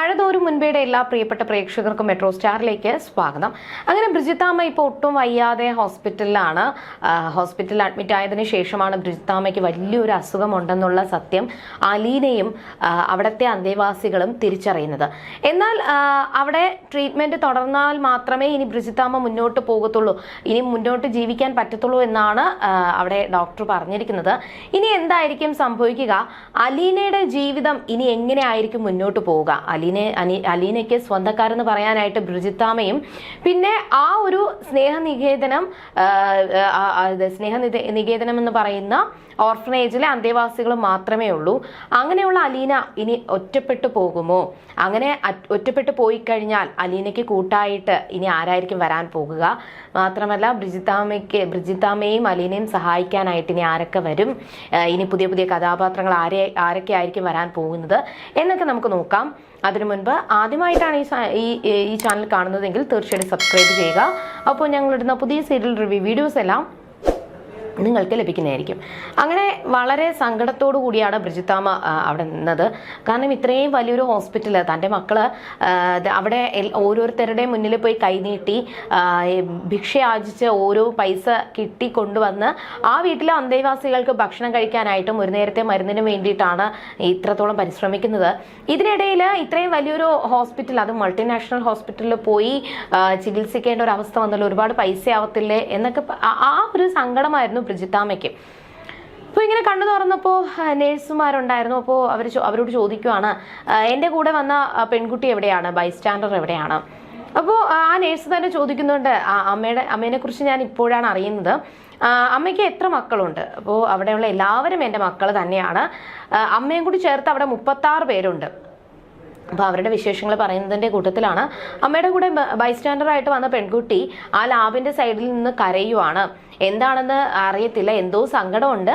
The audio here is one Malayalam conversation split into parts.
മഴതോറും മുൻപേടെ എല്ലാ പ്രിയപ്പെട്ട പ്രേക്ഷകർക്കും മെട്രോ സ്റ്റാറിലേക്ക് സ്വാഗതം. അങ്ങനെ ബ്രിജിത്താമ്മ ഇപ്പോൾ ഒട്ടും വയ്യാതെ ഹോസ്പിറ്റലിലാണ്. ഹോസ്പിറ്റലിൽ അഡ്മിറ്റ് ആയതിനു ശേഷമാണ് ബ്രിജിത്താമ്മയ്ക്ക് വലിയൊരു അസുഖമുണ്ടെന്നുള്ള സത്യം അലീനയും അവിടുത്തെ അന്തേവാസികളും തിരിച്ചറിയുന്നത്. എന്നാൽ അവിടെ ട്രീറ്റ്മെന്റ് തുടർന്നാൽ മാത്രമേ ഇനി ബ്രിജിത്താമ്മ മുന്നോട്ട് പോകത്തുള്ളൂ, ഇനി മുന്നോട്ട് ജീവിക്കാൻ പറ്റത്തുള്ളൂ എന്നാണ് അവിടെ ഡോക്ടർ പറഞ്ഞിരിക്കുന്നത്. ഇനി എന്തായിരിക്കും സംഭവിക്കുക, അലീനയുടെ ജീവിതം ഇനി എങ്ങനെയായിരിക്കും മുന്നോട്ട് പോവുക? അലീനയ്ക്ക് സ്വന്തക്കാരെന്ന് പറയാനായിട്ട് ബ്രിജിത്താമ്മയും പിന്നെ ആ ഒരു സ്നേഹനികേതനം എന്ന് പറയുന്ന ഓർഫനേജിലെ അന്തേവാസികൾ മാത്രമേ ഉള്ളൂ. അങ്ങനെയുള്ള അലീന ഇനി ഒറ്റപ്പെട്ടു പോകുമോ? അങ്ങനെ ഒറ്റപ്പെട്ടു പോയി കഴിഞ്ഞാൽ അലീനയ്ക്ക് കൂട്ടായിട്ട് ഇനി ആരായിരിക്കും വരാൻ പോകുക? മാത്രമല്ല ബ്രിജിത്താമ്മയെയും അലീനയും സഹായിക്കാനായിട്ട് ഇനി ആരൊക്കെ വരും? ഇനി പുതിയ പുതിയ കഥാപാത്രങ്ങൾ ആരൊക്കെ ആയിരിക്കും വരാൻ പോകുന്നത് എന്നൊക്കെ നമുക്ക് നോക്കാം. അതിനു മുൻപ് ആദ്യമായിട്ടാണ് ഈ ചാനൽ കാണുന്നതെങ്കിൽ തീർച്ചയായിട്ടും സബ്സ്ക്രൈബ് ചെയ്യുക. അപ്പോൾ ഞങ്ങളിടുന്ന പുതിയ സീരിയൽ റിവ്യൂ വീഡിയോസ് എല്ലാം നിങ്ങൾക്ക് ലഭിക്കുന്നതായിരിക്കും. അങ്ങനെ വളരെ സങ്കടത്തോടു കൂടിയാണ് ബ്രിജിത്താമ്മ അവിടെ നിന്നത്. കാരണം ഇത്രയും വലിയൊരു ഹോസ്പിറ്റൽ, തൻ്റെ മക്കള് അവിടെ ഓരോരുത്തരുടെ മുന്നിൽ പോയി കൈനീട്ടി ഭിക്ഷ യാചിച്ച് ഓരോ പൈസ കിട്ടി കൊണ്ടുവന്ന് ആ വീട്ടിലെ അന്തേവാസികൾക്ക് ഭക്ഷണം കഴിക്കാനായിട്ടും ഒരു നേരത്തെ മരുന്നിന് വേണ്ടിയിട്ടാണ് ഇത്രത്തോളം പരിശ്രമിക്കുന്നത്. ഇതിനിടയിൽ ഇത്രയും വലിയൊരു ഹോസ്പിറ്റൽ, അത് മൾട്ടിനാഷണൽ ഹോസ്പിറ്റലിൽ പോയി ചികിത്സിക്കേണ്ട ഒരു അവസ്ഥ വന്നല്ലോ, ഒരുപാട് പൈസ ആവത്തില്ലേ എന്നൊക്കെ ആ ഒരു സങ്കടമായിരുന്നു ബ്രിജിത്താമ്മയ്ക്ക്. അപ്പോൾ ഇങ്ങനെ കണ്ണു തുറന്നപ്പോൾ നേഴ്സുമാരുണ്ടായിരുന്നു. അപ്പോൾ അവരോട് ചോദിക്കുവാണ്, എൻ്റെ കൂടെ വന്ന പെൺകുട്ടി എവിടെയാണ്, ബൈസ്റ്റാൻഡർ എവിടെയാണ്? അപ്പോൾ ആ നേഴ്സ് തന്നെ ചോദിക്കുന്നുണ്ട്, അമ്മേനെ കുറിച്ച് ഞാൻ ഇപ്പോഴാണ് അറിയുന്നത്, അമ്മയ്ക്ക് എത്ര മക്കളുണ്ട്? അപ്പോൾ അവിടെയുള്ള എല്ലാവരും എൻ്റെ മക്കൾ തന്നെയാണ്, അമ്മയും കൂടി ചേർത്ത് അവിടെ 36 പേരുണ്ട്. അപ്പോൾ അവരുടെ വിശേഷങ്ങൾ പറയുന്നതിൻ്റെ കൂട്ടത്തിലാണ് അമ്മയുടെ കൂടെ ബൈസ്റ്റാൻഡറായിട്ട് വന്ന പെൺകുട്ടി ആ ലാബിൻ്റെ സൈഡിൽ നിന്ന് കരയുവാണ്. എന്താണെന്ന് അറിയത്തില്ല, എന്തോ സങ്കടമുണ്ട്,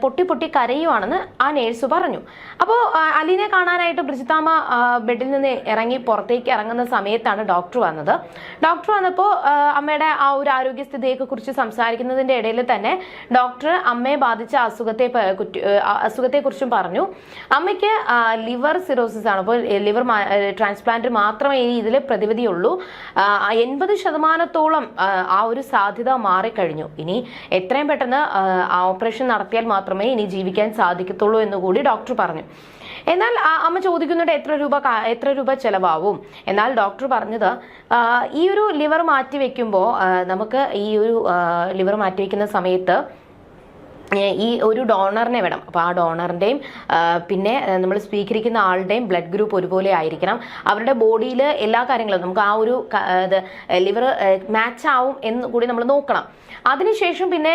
പൊട്ടി പൊട്ടി കരയുവാണെന്ന് ആ നേഴ്സ് പറഞ്ഞു. അപ്പോൾ അലീനെ കാണാനായിട്ട് ബ്രിജിത്താമ്മ ബെഡിൽ നിന്ന് ഇറങ്ങി പുറത്തേക്ക് ഇറങ്ങുന്ന സമയത്താണ് ഡോക്ടർ വന്നത്. ഡോക്ടർ വന്നപ്പോൾ അമ്മയുടെ ആ ഒരു ആരോഗ്യസ്ഥിതിയെ കുറിച്ച് സംസാരിക്കുന്നതിൻ്റെ ഇടയിൽ തന്നെ ഡോക്ടർ അമ്മയെ ബാധിച്ച അസുഖത്തെക്കുറിച്ചും പറഞ്ഞു. അമ്മയ്ക്ക് ലിവർ സിറോസിസ് ആണ്. അപ്പോൾ ലിവർ ട്രാൻസ്പ്ലാന്റ് മാത്രമേ ഇനി ഇതിൽ പ്രതിവിധിയുള്ളൂ. 80% ആ ഒരു സാധ്യത മാറിക്കഴിഞ്ഞു. ഇനി എത്രയും പെട്ടെന്ന് ഓപ്പറേഷൻ നടത്തിയാൽ മാത്രമേ ഇനി ജീവിക്കാൻ സാധിക്കത്തുള്ളൂ എന്നുകൂടി ഡോക്ടർ പറഞ്ഞു. എന്നാൽ അമ്മ ചോദിക്കുന്നുണ്ട് എത്ര രൂപ ചെലവാവും? എന്നാൽ ഡോക്ടർ പറഞ്ഞത്, ഈ ഒരു ലിവർ മാറ്റി വെക്കുമ്പോൾ നമുക്ക് ഈ ഒരു ലിവർ മാറ്റി വെക്കുന്ന സമയത്ത് ഈ ഒരു ഡോണറിനെ വേണം. അപ്പോൾ ആ ഡോണറിൻ്റെയും പിന്നെ നമ്മൾ സ്വീകരിക്കുന്ന ആളുടെയും ബ്ലഡ് ഗ്രൂപ്പ് ഒരുപോലെ ആയിരിക്കണം. അവരുടെ ബോഡിയിൽ എല്ലാ കാര്യങ്ങളും നമുക്ക് ആ ഒരു ലിവർ മാച്ച് ആവും എന്ന് കൂടി നമ്മൾ നോക്കണം. അതിനുശേഷം പിന്നെ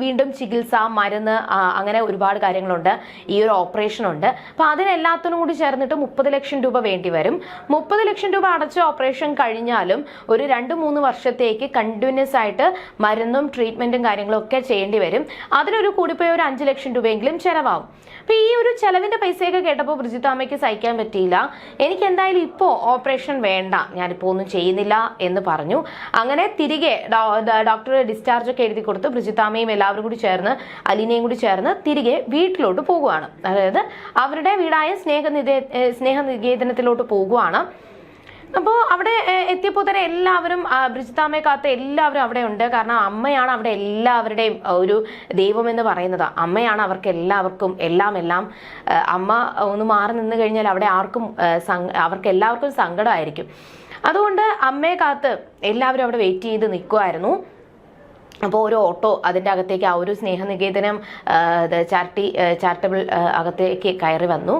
വീണ്ടും ചികിത്സ, മരുന്ന്, അങ്ങനെ ഒരുപാട് കാര്യങ്ങളുണ്ട്. ഈ ഒരു ഓപ്പറേഷൻ ഉണ്ട്. അപ്പോൾ അതിനെല്ലാത്തിനും കൂടി ചേർന്നിട്ട് 30 ലക്ഷം രൂപ വേണ്ടി വരും. 30 ലക്ഷം രൂപ അടച്ച ഓപ്പറേഷൻ കഴിഞ്ഞാലും ഒരു 2-3 വർഷത്തേക്ക് കണ്ടിന്യൂസ് ആയിട്ട് മരുന്നും ട്രീറ്റ്മെന്റും കാര്യങ്ങളും ഒക്കെ ചെയ്യേണ്ടി വരും. അതിനൊരു കൂടിപ്പോയി ഒരു 5 ലക്ഷം രൂപയെങ്കിലും ചെലവാകും. അപ്പൊ ഈ ഒരു ചെലവിന്റെ പൈസയൊക്കെ കേട്ടപ്പോൾ ബ്രിജിത്താമ്മയ്ക്ക് സഹിക്കാൻ പറ്റിയില്ല. എനിക്ക് എന്തായാലും ഇപ്പോൾ ഓപ്പറേഷൻ വേണ്ട, ഞാനിപ്പോൾ ഒന്നും ചെയ്യുന്നില്ല എന്ന് പറഞ്ഞു. അങ്ങനെ തിരികെ ഡോക്ടർ ഡിസ്ചാർജ് ഒക്കെ എഴുതി കൊടുത്ത് ബ്രിജിത്താമ്മയും എല്ലാവരും കൂടി ചേർന്ന് അലീനയും കൂടി ചേർന്ന് തിരികെ വീട്ടിലോട്ട് പോകുവാണ്. അതായത് അവരുടെ വീടായ സ്നേഹനികേതനത്തിലോട്ട് പോകുവാണ്. അപ്പോൾ അവിടെ എത്തിയപ്പോൾ തന്നെ എല്ലാവരും ബ്രിജിത്താമ്മയെ കാത്ത് എല്ലാവരും അവിടെ ഉണ്ട്. കാരണം അമ്മയാണ് അവിടെ എല്ലാവരുടെയും ഒരു ദൈവം എന്ന് പറയുന്നത്. അമ്മയാണ് അവർക്ക് എല്ലാം. അമ്മ ഒന്ന് മാറി നിന്ന് കഴിഞ്ഞാൽ അവിടെ അവർക്ക് എല്ലാവർക്കും സങ്കടമായിരിക്കും. അതുകൊണ്ട് അമ്മയെ കാത്ത് എല്ലാവരും അവിടെ വെയിറ്റ് ചെയ്ത് നിൽക്കുമായിരുന്നു. അപ്പോൾ ഒരു ഓട്ടോ അതിൻ്റെ അകത്തേക്ക് ആ ഒരു സ്നേഹനികേതനം ചാരിറ്റബിൾ അകത്തേക്ക് കയറി വന്നു.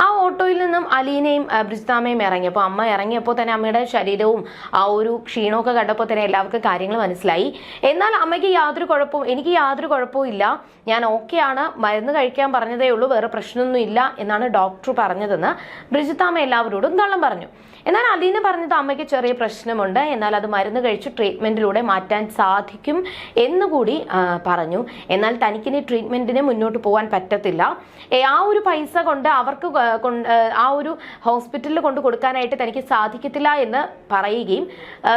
ആ ഓട്ടോയിൽ നിന്നും അലീനയും ബ്രിജിത്താമ്മയും ഇറങ്ങി. അപ്പോൾ അമ്മ ഇറങ്ങിയപ്പോൾ തന്നെ അമ്മയുടെ ശരീരവും ആ ഒരു ക്ഷീണമൊക്കെ കണ്ടപ്പോൾ തന്നെ എല്ലാവർക്കും കാര്യങ്ങൾ മനസ്സിലായി. എന്നാൽ എനിക്ക് യാതൊരു കുഴപ്പവും ഇല്ല, ഞാൻ ഓക്കെയാണ്, മരുന്ന് കഴിക്കാൻ പറഞ്ഞതേ ഉള്ളൂ, വേറെ പ്രശ്നമൊന്നും ഇല്ല എന്നാണ് ഡോക്ടർ പറഞ്ഞതെന്ന് ബ്രിജിത്താമ്മ എല്ലാവരോടും കള്ളം പറഞ്ഞു. എന്നാൽ അലീന പറഞ്ഞത് അമ്മയ്ക്ക് ചെറിയ പ്രശ്നമുണ്ട്, എന്നാൽ അത് മരുന്ന് കഴിച്ച് ട്രീറ്റ്മെന്റിലൂടെ മാറ്റാൻ സാധിക്കും എന്നുകൂടി പറഞ്ഞു. എന്നാൽ തനിക്കിനി ട്രീറ്റ്മെന്റിന് മുന്നോട്ട് പോകാൻ പറ്റത്തില്ല, ആ ഒരു പൈസ കൊണ്ട് അവർക്ക് ആ ഒരു ഹോസ്പിറ്റലിൽ കൊണ്ട് കൊടുക്കാനായിട്ട് തനിക്ക് സാധിക്കത്തില്ല എന്ന് പറയുകയും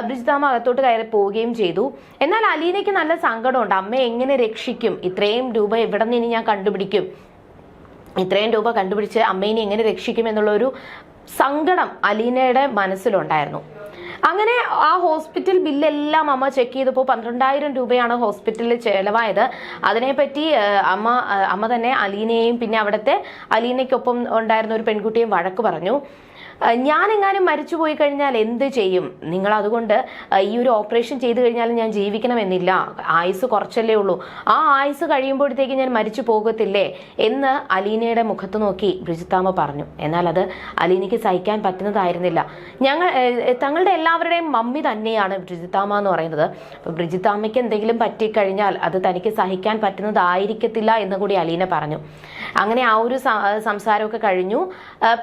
ബ്രിജിത്താമ്മ അകത്തോട്ട് കയറി പോവുകയും ചെയ്തു. എന്നാൽ അലീനയ്ക്ക് നല്ല സങ്കടമുണ്ട്, അമ്മയെ എങ്ങനെ രക്ഷിക്കും, ഇത്രയും രൂപ എവിടെ നിന്ന് ഞാൻ കണ്ടുപിടിക്കും ഇത്രയും രൂപ കണ്ടുപിടിച്ച് അമ്മേനെ എങ്ങനെ രക്ഷിക്കുമെന്നുള്ളൊരു സങ്കടം അലീനയുടെ മനസ്സിലുണ്ടായിരുന്നു. അങ്ങനെ ആ ഹോസ്പിറ്റൽ ബില്ലെല്ലാം അമ്മ ചെക്ക് ചെയ്തപ്പോൾ 12,000 രൂപയാണ് ഹോസ്പിറ്റലിൽ ചെലവായത്. അതിനെപ്പറ്റി അമ്മ തന്നെ അലീനയെയും പിന്നെ അവിടുത്തെ അലീനയ്ക്കൊപ്പം ഉണ്ടായിരുന്ന ഒരു പെൺകുട്ടിയെയും വഴക്ക് പറഞ്ഞു. ഞാനെങ്ങാനും മരിച്ചുപോയി കഴിഞ്ഞാൽ എന്ത് ചെയ്യും നിങ്ങൾ? അതുകൊണ്ട് ഈ ഒരു ഓപ്പറേഷൻ ചെയ്തു കഴിഞ്ഞാൽ ഞാൻ ജീവിക്കണമെന്നില്ല, ആയുസ് കുറച്ചല്ലേ ഉള്ളൂ, ആ ആയുസ് കഴിയുമ്പോഴത്തേക്ക് ഞാൻ മരിച്ചു പോകത്തില്ലേ എന്ന് അലീനയുടെ മുഖത്ത് നോക്കി ബ്രിജിത്താമ്മ പറഞ്ഞു. എന്നാൽ അത് അലീനയ്ക്ക് സഹിക്കാൻ പറ്റുന്നതായിരുന്നില്ല. തങ്ങളുടെ എല്ലാവരുടെയും മമ്മി തന്നെയാണ് ബ്രിജിത്താമ്മ എന്ന് പറയുന്നത്. അപ്പോൾ ബ്രിജിത്താമ്മയ്ക്ക് എന്തെങ്കിലും പറ്റിക്കഴിഞ്ഞാൽ അത് തനിക്ക് സഹിക്കാൻ പറ്റുന്നതായിരിക്കത്തില്ല എന്ന് കൂടി അലീന പറഞ്ഞു. അങ്ങനെ ആ ഒരു സംസാരമൊക്കെ കഴിഞ്ഞു.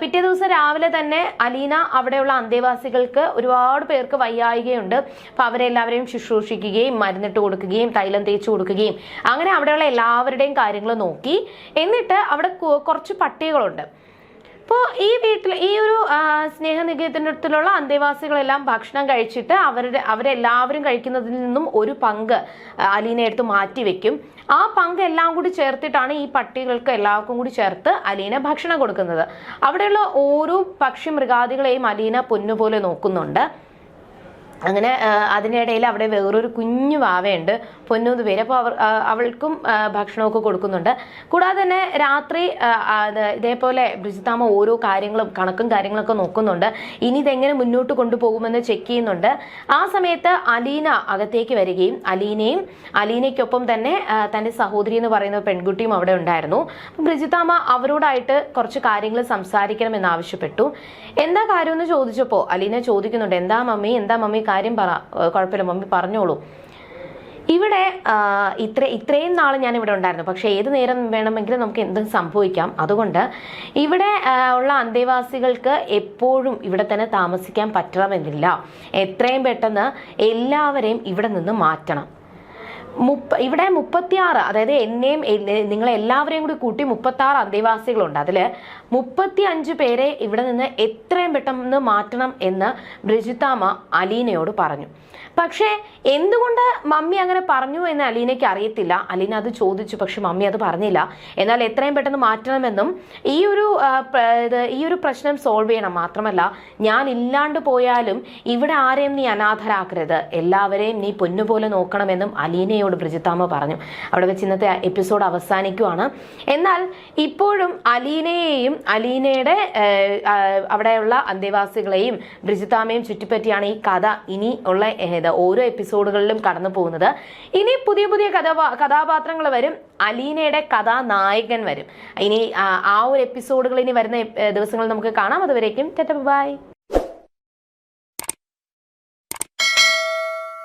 പിറ്റേ ദിവസം രാവിലെ തന്നെ അലീന അവിടെയുള്ള അന്തേവാസികൾക്ക് ഒരുപാട് പേർക്ക് വയ്യായികയുണ്ട്. അപ്പൊ അവരെല്ലാവരെയും ശുശ്രൂഷിക്കുകയും മരുന്നിട്ട് കൊടുക്കുകയും തൈലം തേച്ച് കൊടുക്കുകയും അങ്ങനെ അവിടെയുള്ള എല്ലാവരുടെയും കാര്യങ്ങൾ നോക്കി. എന്നിട്ട് അവിടെ കുറച്ച് പട്ടികളുണ്ട്. അപ്പോൾ ഈ വീട്ടിൽ ഈ ഒരു സ്നേഹനികേതനത്തിലുള്ള അന്തേവാസികളെല്ലാം ഭക്ഷണം കഴിച്ചിട്ട് അവരെല്ലാവരും കഴിക്കുന്നതിൽ നിന്നും ഒരു പങ്ക് അലീന എടുത്ത് മാറ്റി വെക്കും. ആ പങ്ക് എല്ലാം കൂടി ചേർത്തിട്ടാണ് ഈ പട്ടികൾക്ക് എല്ലാവർക്കും കൂടി ചേർത്ത് അലീന ഭക്ഷണം കൊടുക്കുന്നത്. അവിടെയുള്ള ഓരോ പക്ഷി മൃഗാദികളെയും അലീന പൊന്നുപോലെ നോക്കുന്നുണ്ട്. അങ്ങനെ അതിനിടയിൽ അവിടെ വേറൊരു കുഞ്ഞു വാവയുണ്ട്, പൊന്നൂന്ന് പേര്. അപ്പോൾ അവൾക്കും ഭക്ഷണമൊക്കെ കൊടുക്കുന്നുണ്ട്. കൂടാതെ തന്നെ രാത്രി ഇതേപോലെ ബ്രിജിത്താമ്മ ഓരോ കണക്കും കാര്യങ്ങളൊക്കെ നോക്കുന്നുണ്ട്. ഇനി ഇതെങ്ങനെ മുന്നോട്ട് കൊണ്ടുപോകുമെന്ന് ചെക്ക് ചെയ്യുന്നുണ്ട്. ആ സമയത്ത് അലീന അകത്തേക്ക് വരികയും അലീനയ്ക്കൊപ്പം തന്നെ തൻ്റെ സഹോദരി എന്ന് പറയുന്ന പെൺകുട്ടിയും അവിടെ ഉണ്ടായിരുന്നു. ബ്രിജിത്താമ്മ അവരോടായിട്ട് കുറച്ച് കാര്യങ്ങൾ സംസാരിക്കണമെന്ന് ആവശ്യപ്പെട്ടു. എന്താ കാര്യമെന്ന് ചോദിച്ചപ്പോൾ അലീന ചോദിക്കുന്നുണ്ട്, എന്താ മമ്മി കാര്യം പറ, കുഴപ്പമില്ല മമ്മി പറഞ്ഞോളൂ. ഇവിടെ ഇത്രയും നാൾ ഞാൻ ഇവിടെ ഉണ്ടായിരുന്നു, പക്ഷെ ഏത് നേരം വേണമെങ്കിലും നമുക്ക് എന്തും സംഭവിക്കാം. അതുകൊണ്ട് ഇവിടെ ഉള്ള അന്തേവാസികൾക്ക് എപ്പോഴും ഇവിടെ തന്നെ താമസിക്കാൻ പറ്റണമെന്നില്ല. എത്രയും പെട്ടെന്ന് എല്ലാവരെയും ഇവിടെ നിന്ന് മാറ്റണം. ഇവിടെ 36, അതായത് എന്നെയും നിങ്ങളെല്ലാവരെയും കൂടി കൂട്ടി 36 അന്തേവാസികളുണ്ട്. അതിൽ 35 പേരെ ഇവിടെ നിന്ന് എത്രയും പെട്ടെന്ന് മാറ്റണം എന്ന് ബ്രിജിത്താമ്മ അലീനയോട് പറഞ്ഞു. പക്ഷേ എന്തുകൊണ്ട് മമ്മി അങ്ങനെ പറഞ്ഞു എന്ന് അലീനയ്ക്ക് അറിയത്തില്ല. അലീന അത് ചോദിച്ചു, പക്ഷെ മമ്മി അത് പറഞ്ഞില്ല. എന്നാൽ എത്രയും പെട്ടെന്ന് മാറ്റണമെന്നും ഈ ഒരു പ്രശ്നം സോൾവ് ചെയ്യണം, മാത്രമല്ല ഞാൻ ഇല്ലാണ്ട് പോയാലും ഇവിടെ ആരെയും നീ അനാഥരാക്കരുത്, എല്ലാവരെയും നീ പൊന്നുപോലെ നോക്കണമെന്നും അലീനയോട് ബ്രിജിത്താമ്മ പറഞ്ഞു. അവിടെ വെച്ച് ഇന്നത്തെ എപ്പിസോഡ് അവസാനിക്കുവാണ്. എന്നാൽ ഇപ്പോഴും അലീനയെയും അലീനയുടെ അവിടെയുള്ള അന്തേവാസികളെയും ബ്രിജിത്താമ്മയും ചുറ്റിപ്പറ്റിയാണ് ഈ കഥ ഇനി ഉള്ള ഓരോ എപ്പിസോഡുകളിലും കടന്നു പോകുന്നത്. ഇനി പുതിയ പുതിയ കഥാപാത്രങ്ങൾ വരും, അലീനയുടെ കഥാനായകൻ വരും. ഇനി ആ ഒരു എപ്പിസോഡുകൾ ഇനി വരുന്ന ദിവസങ്ങളിൽ നമുക്ക് കാണാം. അതുവരേക്കും ബൈ.